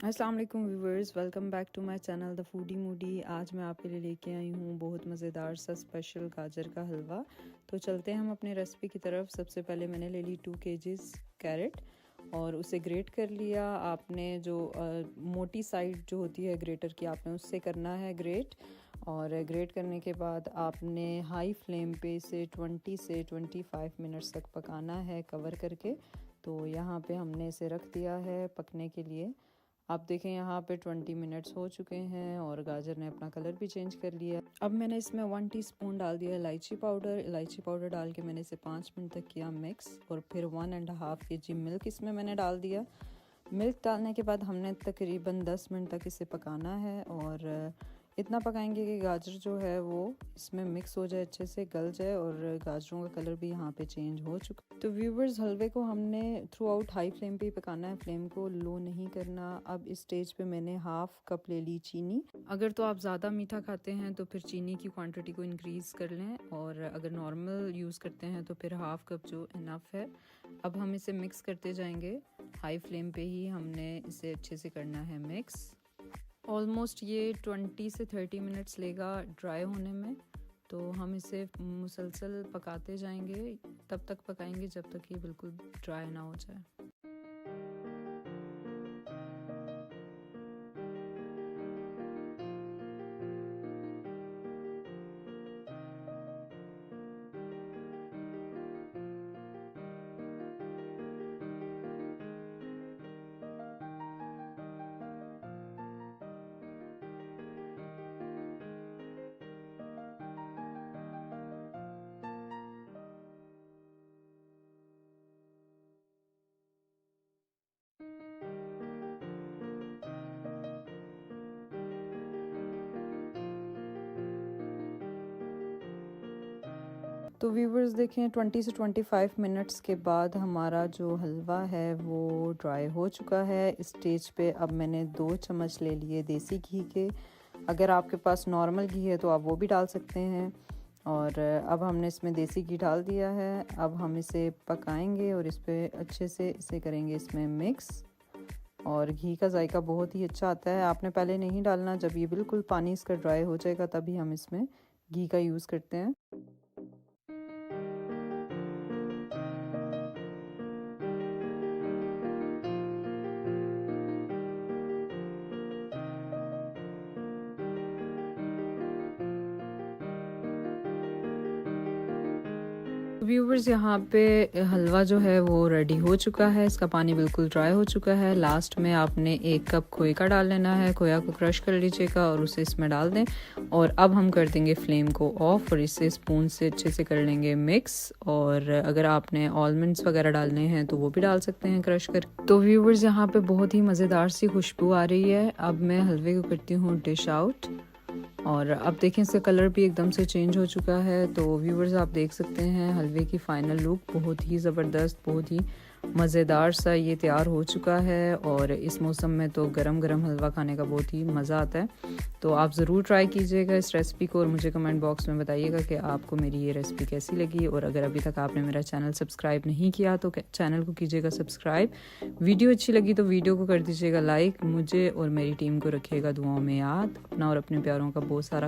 अस्सलाम वालेकुम viewers, welcome back to my channel the foodie moody. आज मैं आपके लिए लेके आई हूँ बहुत मज़ेदार सा स्पेशल गाजर का हलवा। तो चलते हैं हम अपनी रेसिपी की तरफ। सबसे पहले मैंने ले ली 2 kgs कैरेट और उसे ग्रेट कर लिया। आपने जो मोटी साइड जो होती है ग्रेटर की, आपने उससे करना है ग्रेट। और ग्रेट करने के बाद आपने हाई फ्लेम पे इसे 20 से 25 मिनट्स तक पकाना है कवर करके। तो यहाँ पे हमने इसे रख दिया है पकने के लिए। आप देखें यहाँ पे 20 मिनट्स हो चुके हैं और गाजर ने अपना कलर भी चेंज कर लिया। अब मैंने इसमें 1 टीस्पून डाल दिया इलायची पाउडर। इलायची पाउडर डाल के मैंने इसे 5 मिनट तक किया मिक्स। और फिर 1.5 kg मिल्क इसमें मैंने डाल दिया। मिल्क डालने के बाद हमने तकरीबन 10 मिनट तक इसे पकाना है और इतना पकाएंगे कि गाजर जो है वो इसमें मिक्स हो जाए, अच्छे से गल जाए और गाजरों का कलर भी यहाँ पे चेंज हो चुका। तो व्यूवर्स, हलवे को हमने थ्रू आउट हाई फ्लेम पे ही पकाना है, फ्लेम को लो नहीं करना। अब इस स्टेज पे मैंने 1/2 कप ले ली चीनी। अगर तो आप ज़्यादा मीठा खाते हैं तो फिर चीनी की क्वांटिटी को इंक्रीज़ कर लें, और अगर नॉर्मल यूज़ करते हैं तो फिर 1/2 कप जो इनफ है। अब हम इसे मिक्स करते जाएंगे, हाई फ्लेम पे ही हमने इसे अच्छे से करना है मिक्स। ऑलमोस्ट ये 20 से 30 मिनट्स लेगा ड्राई होने में। तो हम इसे मुसलसल पकाते जाएंगे, तब तक पकाएंगे जब तक ये बिल्कुल ड्राई ना हो जाए। तो व्यूवर्स देखें, 20 से 25 मिनट्स के बाद हमारा जो हलवा है वो ड्राई हो चुका है। इस स्टेज पे अब मैंने 2 चम्मच ले लिए देसी घी के। अगर आपके पास नॉर्मल घी है तो आप वो भी डाल सकते हैं। और अब हमने इसमें देसी घी डाल दिया है। अब हम इसे पकाएंगे और इस पर अच्छे से इसे करेंगे इसमें मिक्स। और घी का जायका बहुत ही अच्छा आता है। आपने पहले नहीं डालना, जब ये बिल्कुल पानी इसका ड्राई हो जाएगा तभी हम इसमें घी का यूज़ करते हैं। व्यूवर्स, यहाँ पे हलवा जो है वो रेडी हो चुका है। इसका पानी बिल्कुल ड्राई हो चुका है। लास्ट में आपने 1 कप खोए का डाल लेना है। खोया को क्रश कर लीजिएगा और उसे इसमें डाल दें। और अब हम कर देंगे फ्लेम को ऑफ और इसे स्पून से अच्छे से कर लेंगे मिक्स। और अगर आपने आलमंड्स वगैरह डालने हैं तो वो भी डाल सकते हैं क्रश कर। तो व्यूवर्स, यहाँ पे बहुत ही मज़ेदार सी खुशबू आ रही है। अब मैं हलवे को करती हूँ डिश आउट। और अब देखें, इसका कलर भी एकदम से चेंज हो चुका है। तो व्यूवर्स, आप देख सकते हैं हलवे की फ़ाइनल लुक बहुत ही ज़बरदस्त, बहुत ही मज़ेदार सा ये तैयार हो चुका है। और इस मौसम में तो गरम गरम हलवा खाने का बहुत ही मज़ा आता है। तो आप ज़रूर ट्राई कीजिएगा इस रेसिपी को और मुझे कमेंट बॉक्स में बताइएगा कि आपको मेरी ये रेसिपी कैसी लगी। और अगर अभी तक आपने मेरा चैनल सब्सक्राइब नहीं किया तो चैनल को कीजिएगा सब्सक्राइब। वीडियो अच्छी लगी तो वीडियो को कर दीजिएगा लाइक। मुझे और मेरी टीम को रखिएगा दुआओं में याद। अपना और अपने प्यारों का बहुत सारा